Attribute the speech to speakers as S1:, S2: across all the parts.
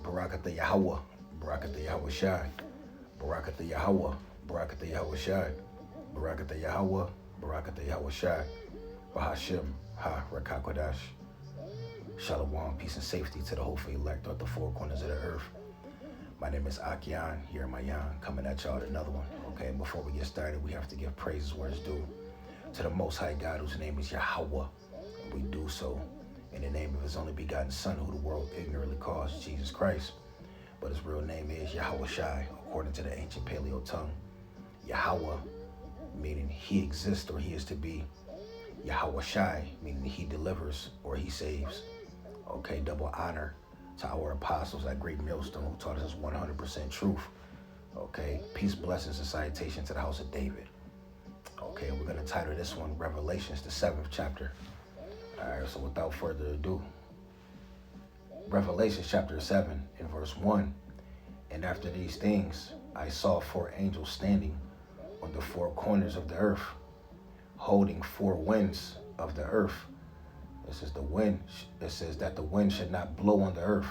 S1: Barakatha Yahweh, Barakatha Yahweh Shai, Barakatha Yahweh, Barakatha Yahweh Shai, Barakatha Yahweh, Barakatha Yahweh Shai, Bahashim, Ha Rakakwadash. Shalom, peace and safety to the hopeful elect throughout the four corners of the earth. My name is Akian, here in Mayan, coming at y'all with another one. Okay, before we get started, we have to give praises where it's due to the Most High God, whose name is Yahweh. And we do so in the name of his only begotten Son, who the world ignorantly calls Jesus Christ. But his real name is Yahweh Shai, according to the ancient Paleo tongue. Yahweh, meaning he exists or he is to be. Yahweh Shai, meaning he delivers or he saves. Okay, double honor to our apostles at Great Millstone who taught us 100% truth. Okay, peace, blessings, and salutation to the house of David. Okay, we're going to title this one Revelations, the 7th chapter. All right, so without further ado, Revelation chapter 7 in verse 1. And after these things, I saw four angels standing on the four corners of the earth, holding four winds of the earth. This is the wind. It says that the wind should not blow on the earth,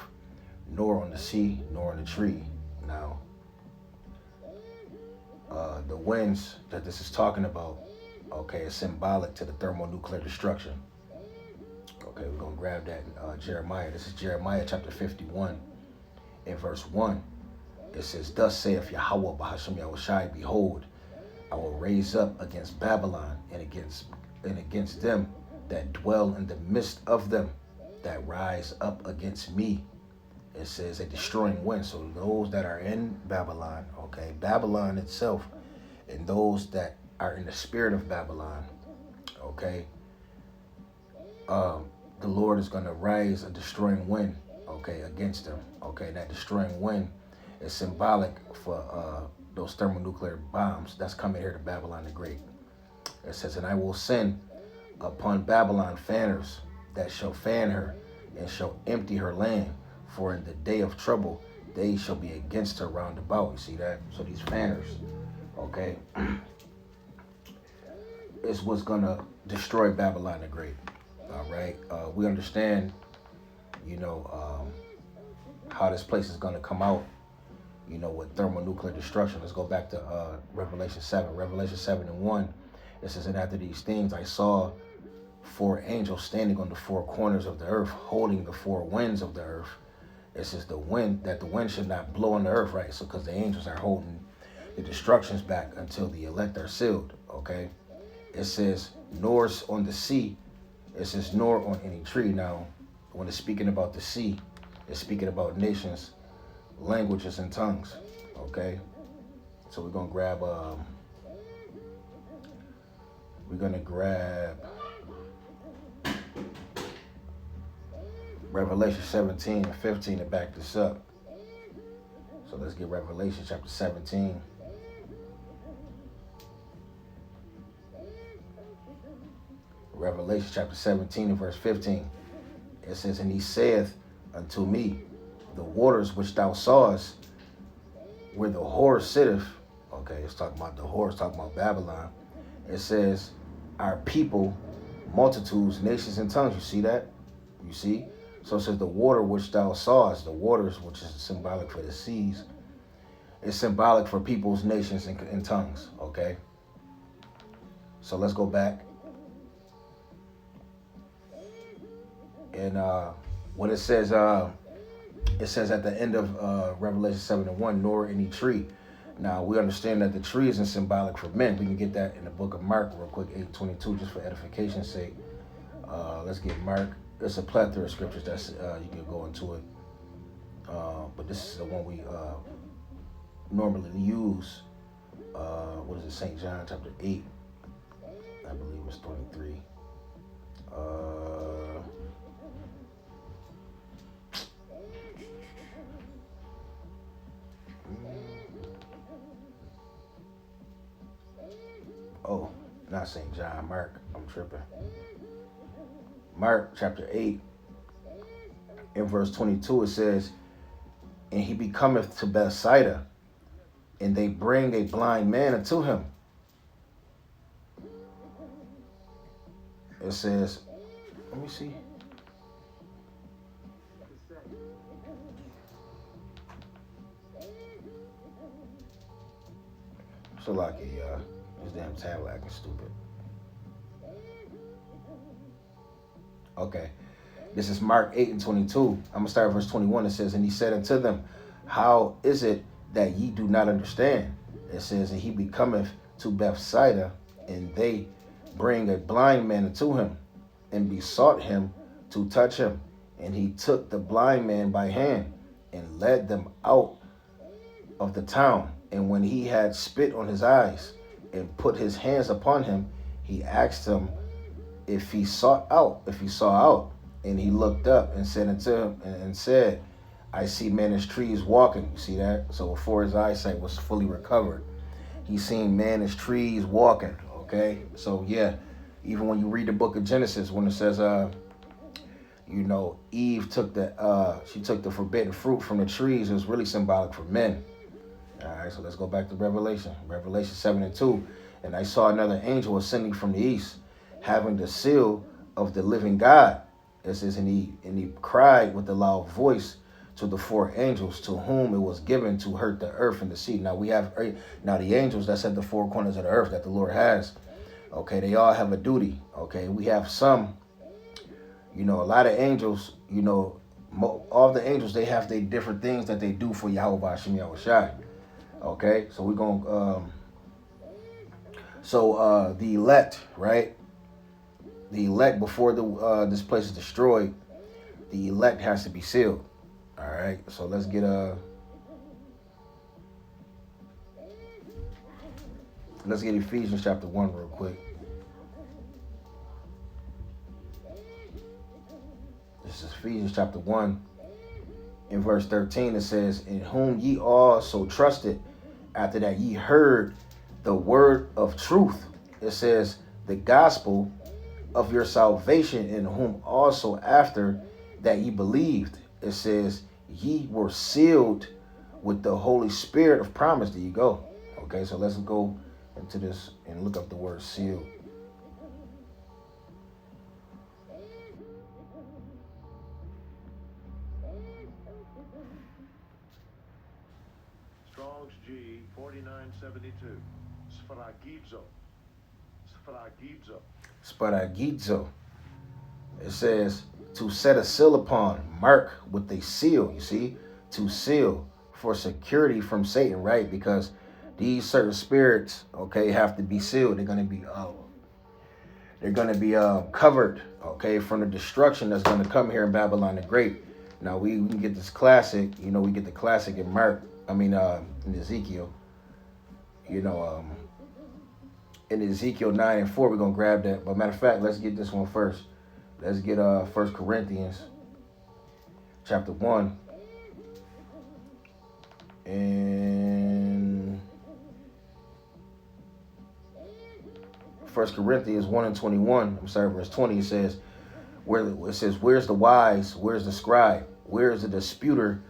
S1: nor on the sea, nor on the tree. Now, the winds that this is talking about, okay, is symbolic to the thermonuclear destruction. Okay, we're going to grab that in Jeremiah. This is Jeremiah chapter 51 in verse 1. It says, Thus saith Yahweh Bahasham Yahushai, Behold, I will raise up against Babylon and against them that dwell in the midst of them, that rise up against me. It says a destroying wind. So those that are in Babylon, okay, Babylon itself, and those that are in the spirit of Babylon, okay, the Lord is going to raise a destroying wind, okay, against them. Okay, and that destroying wind is symbolic for those thermonuclear bombs that's coming here to Babylon the Great. It says, And I will send upon Babylon fanners that shall fan her and shall empty her land, for in the day of trouble they shall be against her round about. You see that? So these fanners, okay, is what's gonna destroy Babylon the Great. All right, we understand, how this place is gonna come out, with thermonuclear destruction. Let's go back to Revelation 7. Revelation 7 and 1. It says, And after these things I saw four angels standing on the four corners of the earth, holding the four winds of the earth. It says the wind should not blow on the earth, right? So because the angels are holding the destructions back until the elect are sealed, okay? It says, Nor on the sea. It says, Nor on any tree. Now, when it's speaking about the sea, it's speaking about nations, languages, and tongues, okay? So we're going to grab Revelation 17 and 15 to back this up. So let's get Revelation chapter 17. Revelation chapter 17 and verse 15. It says, And he saith unto me, The waters which thou sawest, where the whore sitteth. Okay, it's talking about the whore, it's talking about Babylon. It says, Our people, multitudes, nations, and tongues. You see that? You see? So it says the water which thou sawest, the waters, which is symbolic for the seas, is symbolic for peoples, nations, and tongues, okay? So let's go back. And what it says at the end of Revelation 7 and 1, nor any tree. Now, we understand that the tree isn't symbolic for men. We can get that in the book of Mark real quick, 8:22, just for edification's sake. Let's get Mark. There's a plethora of scriptures that's you can go into it. But this is the one we normally use. What is it? St. John chapter 8. I believe it's 23. Oh, not St. John, Mark. I'm tripping. Mark chapter 8, in verse 22, it says, And he becometh to Bethsaida, and they bring a blind man unto him. It says, let me see. Salaki, y'all. This damn tab acting stupid. Okay. This is Mark 8 and 22. I'm going to start at verse 21. It says, and he said unto them, how is it that ye do not understand? It says, and he becometh to Bethsaida, and they bring a blind man unto him, and besought him to touch him. And he took the blind man by hand, and led them out of the town. And when he had spit on his eyes, and put his hands upon him, he asked him if he saw out. And he looked up and said unto him, and said, I see men as trees walking. You see that? So before his eyesight was fully recovered, he seen man as trees walking. Okay? So yeah, even when you read the book of Genesis, when it says, Eve took the forbidden fruit from the trees, it was really symbolic for men. All right, so let's go back to Revelation 7 and 2. And I saw another angel ascending from the east, having the seal of the living God. It says, and he cried with a loud voice to the four angels, to whom it was given to hurt the earth and the sea. Now the angels that's at the four corners of the earth that the Lord has. Okay, they all have a duty. Okay, we have some, a lot of angels, all the angels, they have their different things that they do for Yahweh B'Ashem Yahushai. Okay, so we're going the elect, right? The elect, before this place is destroyed, the elect has to be sealed. All right, so let's get Ephesians chapter 1 real quick. This is Ephesians chapter 1 in verse 13. It says, in whom ye also trusted, after that ye heard the word of truth. It says, the gospel of your salvation, in whom also after that ye believed. It says, ye were sealed with the Holy Spirit of promise. There you go. Okay, so let's go into this and look up the word sealed.
S2: Strong's G 4972.
S1: Sparagizo. It says, to set a seal upon, mark with a seal. You see, to seal for security from Satan, right? Because these certain spirits, okay, have to be sealed. They're going to be covered, okay, from the destruction that's going to come here in Babylon the Great. Now we can get this classic, we get the classic in in Ezekiel, in Ezekiel 9 and 4, we're going to grab that. But matter of fact, let's get this one first. Let's get 1 Corinthians chapter 1. And 1 Corinthians 1 and 21, verse 20, it says, where's the wise? Where's the scribe? Where's the disputer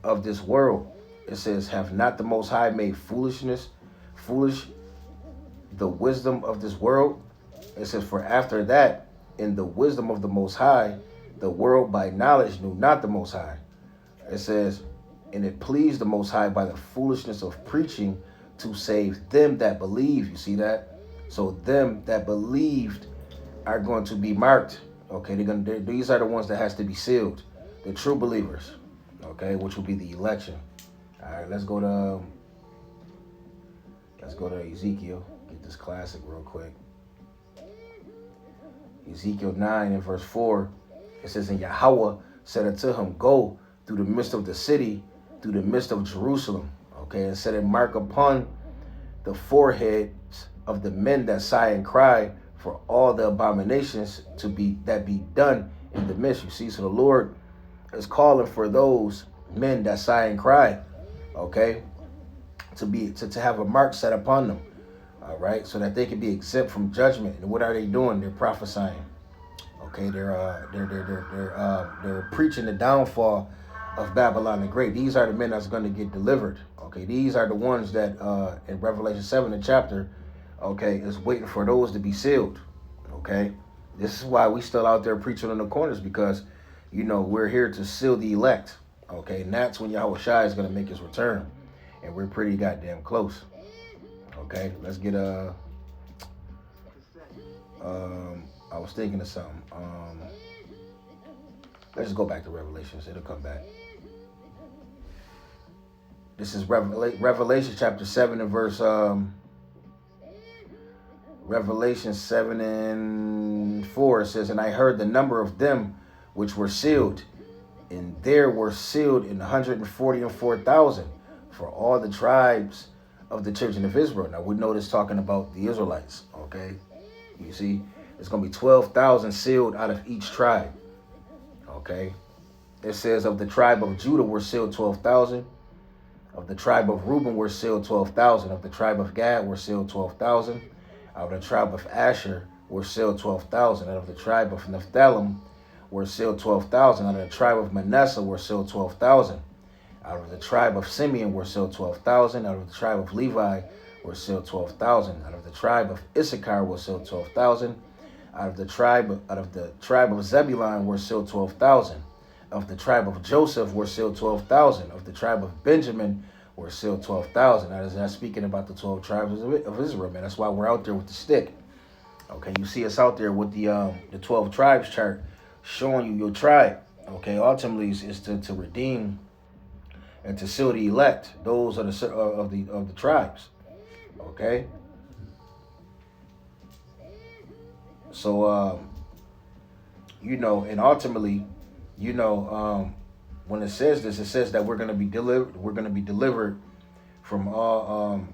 S1: of this world? It says, have not the Most High made foolish the wisdom of this world? It says, for after that, in the wisdom of the Most High, the world by knowledge knew not the Most High. It says, and it pleased the Most High by the foolishness of preaching to save them that believe. You see that? So them that believed are going to be marked. Okay, these are the ones that has to be sealed. The true believers. Okay, which will be the election. All right, let's go to Ezekiel. Get this classic real quick. Ezekiel 9 and verse 4. It says, and Yahweh said unto him, go through the midst of the city, through the midst of Jerusalem. Okay, and set a mark upon the foreheads of the men that sigh and cry for all the abominations that be done in the midst. You see, so the Lord is calling for those men that sigh and cry, okay, to have a mark set upon them, all right, so that they can be exempt from judgment. And what are they doing? They're prophesying. Okay, they're preaching the downfall of Babylon the Great. These are the men that's going to get delivered. Okay, these are the ones that in Revelation 7, the chapter, okay, is waiting for those to be sealed. Okay, this is why we still out there preaching on the corners, because we're here to seal the elect. Okay, and that's when Yahweh Shai is going to make his return, and we're pretty goddamn close. Okay, let's get I was thinking of something. Let's just go back to Revelations. It'll come back. This is Revelation chapter 7 and verse Revelation 7 and 4. It says, and I heard the number of them which were sealed, and there were sealed in 144,000 for all the tribes of the children of Israel. Now we know this talking about the Israelites. Okay, you see, it's going to be 12,000 sealed out of each tribe. Okay, it says of the tribe of Judah were sealed 12,000. Of the tribe of Reuben were sealed 12,000. Of the tribe of Gad were sealed 12,000. Out of the tribe of Asher were sealed 12,000. Out of the tribe of Naphtali were sealed 12,000. Out of the tribe of Manasseh were sealed 12,000. Out of the tribe of Simeon were sealed 12,000. Out of the tribe of Levi were sealed 12,000. Out of the tribe of Issachar were sealed 12,000. Out of the tribe of Zebulun were sealed 12,000. Of the tribe of Joseph were sealed 12,000. Of the tribe of Benjamin were sealed 12,000. Now, that's not speaking about the 12 tribes of Israel, man. That's why we're out there with the stick. Okay, you see us out there with the 12 tribes chart showing you your tribe. Okay, ultimately is to redeem and to seal the elect. Those are of the tribes. Okay. So and ultimately, when it says this, it says that we're going to be delivered. We're going to be delivered from all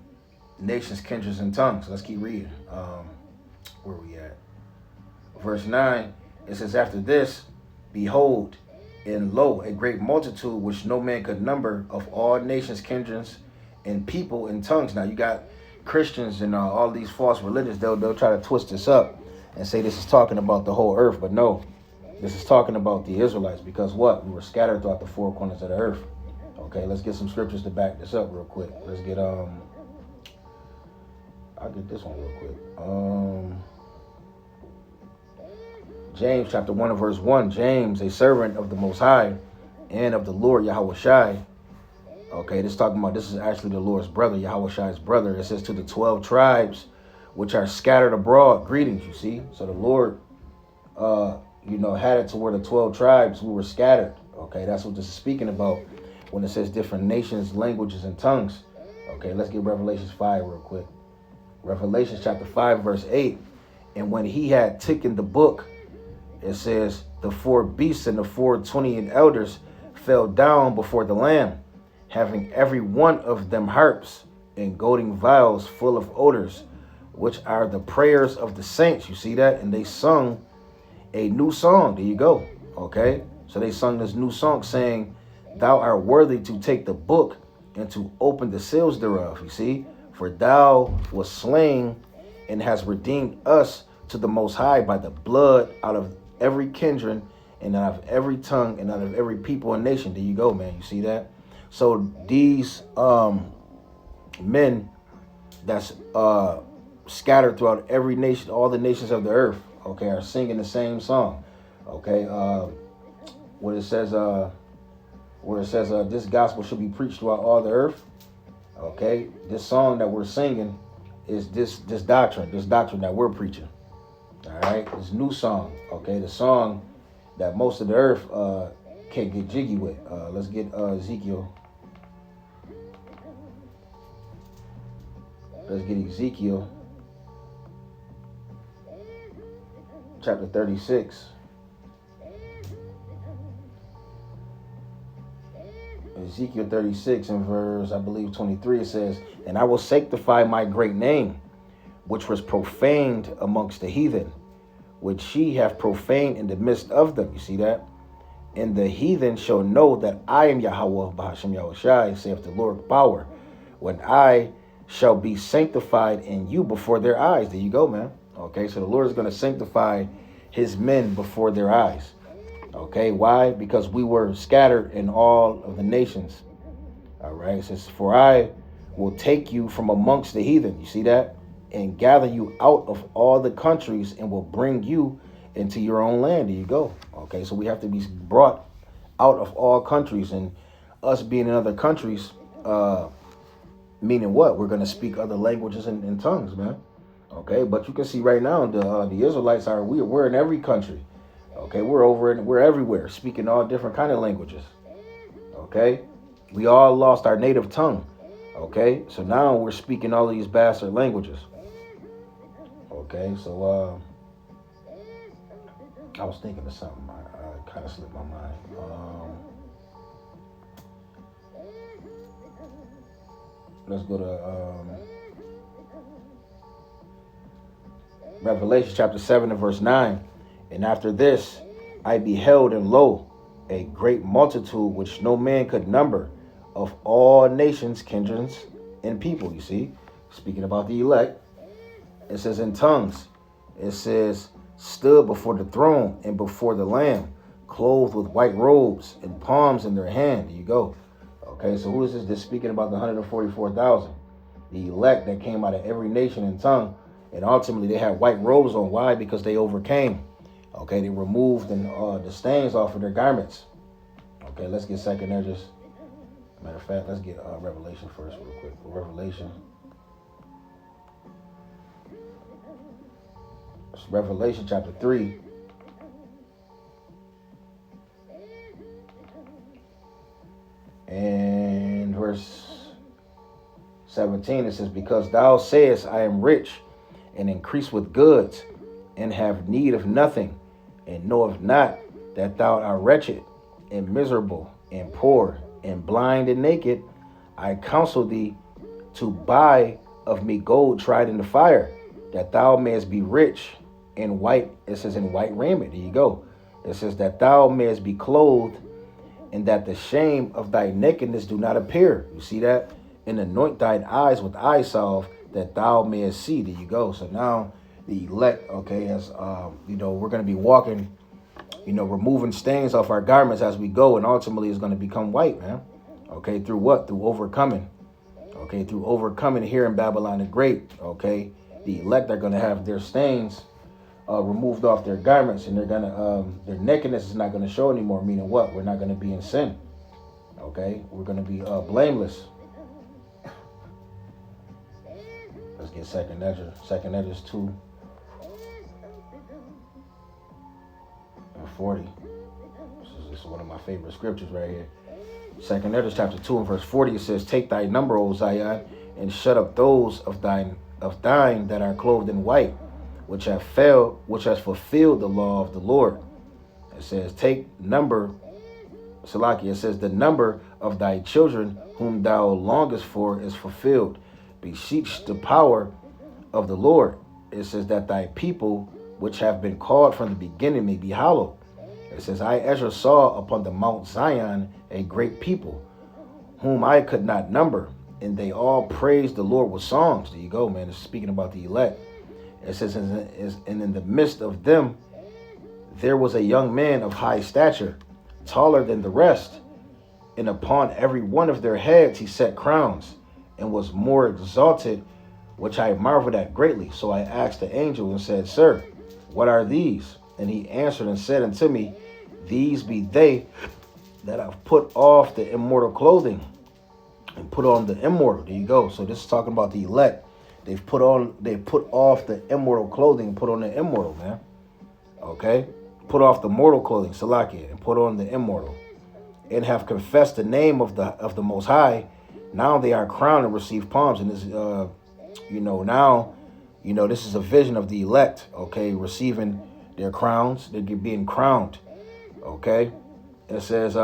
S1: nations, kindreds, and tongues. Let's keep reading. Where are we at? Verse 9. It says, after this, behold, and lo, a great multitude which no man could number, of all nations, kindreds, and people and tongues. Now you got Christians and all these false religions. They'll try to twist this up and say this is talking about the whole earth, but no. This is talking about the Israelites, because what? We were scattered throughout the four corners of the earth. Okay, let's get some scriptures to back this up real quick. Let's get I'll get this one real quick. James chapter 1 and verse 1. James, a servant of the Most High and of the Lord Yahweh Shai. Okay, this is actually the Lord's brother, Yahweh Shai's brother. It says, to the 12 tribes which are scattered abroad, greetings, you see. So the Lord had it to where the 12 tribes who were scattered. Okay, that's what this is speaking about when it says different nations, languages, and tongues. Okay, let's get Revelations 5 real quick. Revelation chapter 5, verse 8. And when he had taken the book, it says, the 4 beasts and the 24 elders fell down before the Lamb, having every one of them harps and golden vials full of odors, which are the prayers of the saints. You see that? And they sung a new song. There you go. Okay, so they sung this new song saying, thou art worthy to take the book and to open the seals thereof. You see, for thou wast slain and hast redeemed us to the Most High by the blood out of every kindred and out of every tongue and out of every people and nation. There you go, man. You see that? So these men that's scattered throughout every nation, all the nations of the earth, okay, are singing the same song. Okay, where it says this gospel should be preached throughout all the earth. Okay, this song that we're singing is this doctrine that we're preaching. All right, this new song. Okay, the song that most of the earth can't get jiggy with. Let's get Ezekiel. Let's get Ezekiel chapter 36. Ezekiel 36 and verse, I believe, 23, it says, and I will sanctify my great name, which was profaned amongst the heathen, which she hath profaned in the midst of them. You see that? And the heathen shall know that I am Yahweh, Bahashem Yahushai, saith the Lord power, when I shall be sanctified in you before their eyes. There you go, man. Okay, so the Lord is going to sanctify his men before their eyes. Okay, why? Because we were scattered in all of the nations. All right, it says, for I will take you from amongst the heathen. You see that? And gather you out of all the countries and will bring you into your own land. There you go. Okay, so we have to be brought out of all countries, and us being in other countries, Meaning what? We're going to speak other languages in tongues, man. Okay, but you can see right now the Israelites we're in every country. Okay, we're everywhere, speaking all different kind of languages. Okay, we all lost our native tongue. Okay, so now we're speaking all of these bastard languages. Okay, so I was thinking of something. I kind of slipped my mind. Let's go to Revelation chapter 7 and verse 9. And after this, I beheld, and lo, a great multitude which no man could number, of all nations, kindreds, and people. You see, speaking about the elect, it says in tongues. It says, stood before the throne and before the Lamb, clothed with white robes and palms in their hand. There you go. Okay, so who is this? This speaking about the 144,000, the elect that came out of every nation and tongue, and ultimately they had white robes on. Why? Because they overcame. Okay, they removed the stains off of their garments. Okay, let's get second Esdras. Matter of fact, let's get Revelation first real quick. Revelation. It's Revelation chapter 3. And verse 17, it says, because thou sayest, I am rich and increase with goods, and have need of nothing, and knoweth not that thou art wretched and miserable and poor and blind and naked, I counsel thee to buy of me gold tried in the fire, that thou mayest be rich, in white, it says in white raiment. There you go. It says that thou mayest be clothed, and that the shame of thy nakedness do not appear. You see that? And anoint thine eyes with eye salve, that thou mayest see. There you go. So now the elect, okay, as we're going to be walking, removing stains off our garments as we go, and ultimately it's going to become white, man. Okay, through what? Through overcoming. Okay, through overcoming here in Babylon the Great. Okay, the elect are going to have their stains removed off their garments, and they're gonna their nakedness is not going to show anymore. Meaning what? We're not going to be in sin. Okay, we're going to be blameless. Let's get second Esdras. Second Esdras 2 and 40. This is one of my favorite scriptures right here. Second Esdras chapter 2 and verse 40. It says, take thy number, O Zion, and shut up those of thine that are clothed in white, which has fulfilled the law of the Lord. It says, take number, Salaki, it says, the number of thy children whom thou longest for is fulfilled. Beseech the power of the Lord. It says that thy people, which have been called from the beginning, may be hallowed. It says, I Ezra saw upon the Mount Zion a great people, whom I could not number, and they all praised the Lord with songs. There you go, man. It's speaking about the elect. It says, and in the midst of them, there was a young man of high stature, taller than the rest, and upon every one of their heads he set crowns, and was more exalted, which I marveled at greatly. So I asked the angel and said, Sir, what are these? And he answered and said unto me, These be they that have put off the immortal clothing and put on the immortal. There you go. So this is talking about the elect. They put off the immortal clothing and put on the immortal, man. Okay? Put off the mortal clothing, Salakia, and put on the immortal. And have confessed the name of the Most High. Now they are crowned and receive palms. And this, this is a vision of the elect, okay, receiving their crowns. They're being crowned, okay. It says,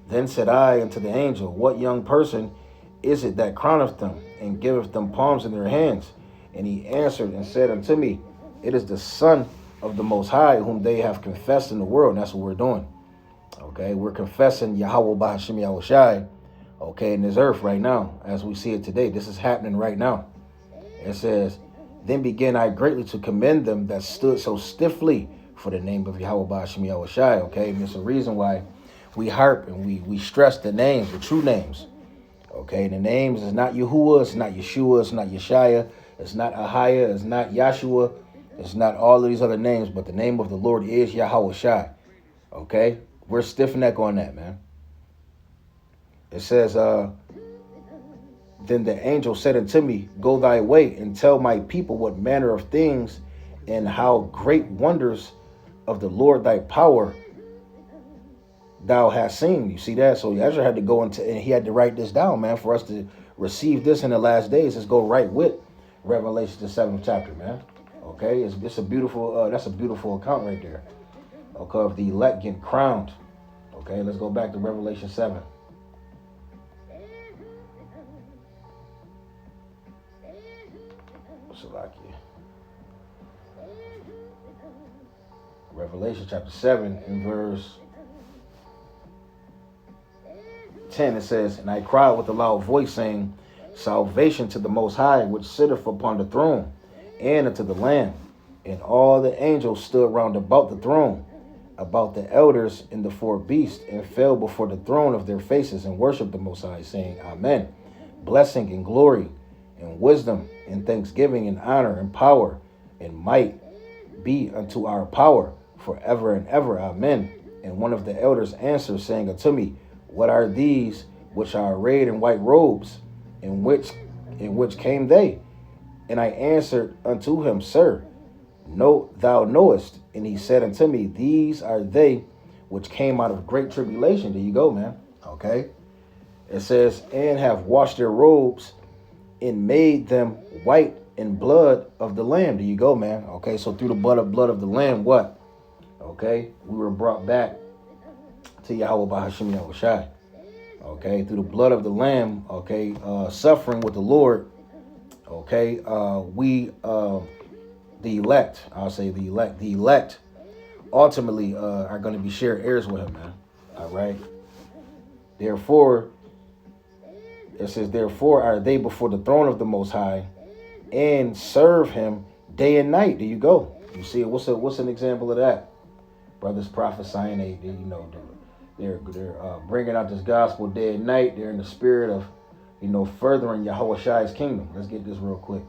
S1: then said I unto the angel, what young person is it that crowneth them and giveth them palms in their hands? And he answered and said unto me, it is the Son of the Most High, whom they have confessed in the world. And that's what we're doing. Okay, we're confessing Yahweh B'Hashem Yahushai, okay, in this earth right now, as we see it today. This is happening right now. It says, then began I greatly to commend them that stood so stiffly for the name of Yahweh B'Hashem Yahushai, okay? And it's a reason why we harp and we stress the names, the true names, okay? The names is not Yahuwah, it's not Yeshua, it's not Yeshaya, it's not Ahaya, it's not Yahshua, it's not all of these other names, but the name of the Lord is Yahweh Shai, okay? We're stiff neck on that, man. It says, Then the angel said unto me, Go thy way, and tell my people what manner of things and how great wonders of the Lord thy power thou hast seen. You see that? So Ezra had to go into, and he had to write this down, man, for us to receive this in the last days. Let's go right with Revelation, the 7th chapter, man. Okay, it's a beautiful, that's a beautiful account right there. Okay, of the elect getting crowned. Okay, let's go back to Revelation 7. Salakia. Revelation chapter 7 in verse 10, it says, And I cried with a loud voice, saying, Salvation to the Most High, which sitteth upon the throne, and unto the Lamb. And all the angels stood round about the throne, about the elders and the four beasts, and fell before the throne of their faces, and worshipped the Most High, saying, Amen. Blessing and glory, and wisdom, and thanksgiving, and honor, and power, and might be unto our power, forever and ever. Amen. And one of the elders answered, saying unto me, What are these which are arrayed in white robes? In which came they? And I answered unto him, Sir, no, thou knowest. And he said unto me, These are they which came out of great tribulation. There you go, man. Okay. It says, And have washed their robes and made them white in blood of the Lamb. There you go, man. Okay, so through the blood of the Lamb, what? Okay, we were brought back to Yahweh Bahashim Yahushai. Okay, through the blood of the Lamb, okay, suffering with the Lord, okay, we, the elect, I'll say the elect ultimately are going to be shared heirs with him, man. All right. Therefore, it says, Therefore are they before the throne of the Most High, and serve him day and night. There you go. You see, what's an example of that? Brothers prophesying, they're bringing out this gospel day and night. They're in the spirit of, furthering Yahweh Shai's kingdom. Let's get this real quick.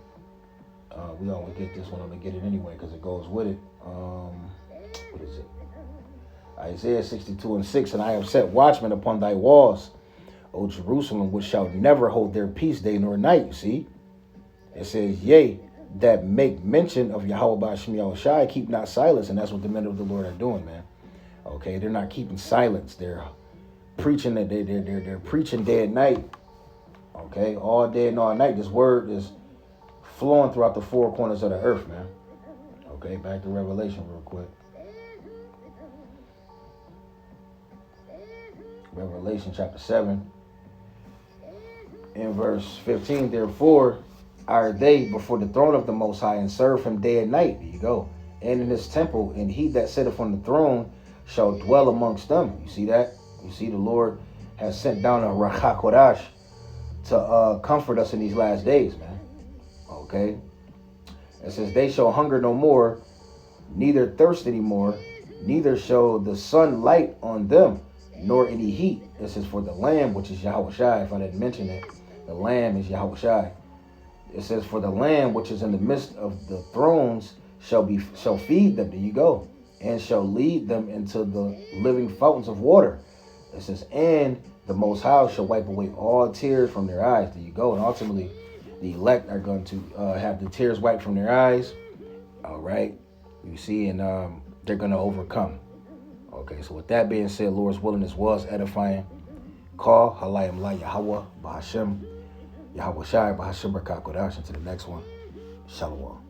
S1: We always get this one. I'm going to get it anyway because it goes with it. What is it? Isaiah 62:6. And I have set watchmen upon thy walls, O Jerusalem, which shall never hold their peace day nor night. You see? It says, Yea, that make mention of Yahweh Ba'ashim Yahushai, keep not silence. And that's what the men of the Lord are doing, man. Okay, they're not keeping silence. They're preaching that they're preaching day and night. Okay, all day and all night. This word is flowing throughout the four corners of the earth, man. Okay, back to Revelation real quick. Revelation chapter 7 in verse 15. Therefore are they before the throne of the Most High, and serve him day and night. There you go. And in his temple, and he that sitteth on the throne shall dwell amongst them. You see that? You see the Lord has sent down a Ruach HaKodesh to comfort us in these last days, man. Okay. It says, They shall hunger no more, neither thirst anymore, neither shall the sun light on them, nor any heat. It says, For the Lamb, which is Yahweh Shai, if I didn't mention it, the Lamb is Yahweh Shai. It says, For the Lamb, which is in the midst of the thrones, shall feed them. There you go. And shall lead them into the living fountains of water. It says, And the Most High shall wipe away all tears from their eyes. There you go. And ultimately, the elect are going to have the tears wiped from their eyes. All right. You see, and they're going to overcome. Okay, so with that being said, Lord's willing, this was edifying. Call Halayim La Yahweh Bahashim Yahweh Shai Bahashim Barakat Kodash. Into the next one. Shalom.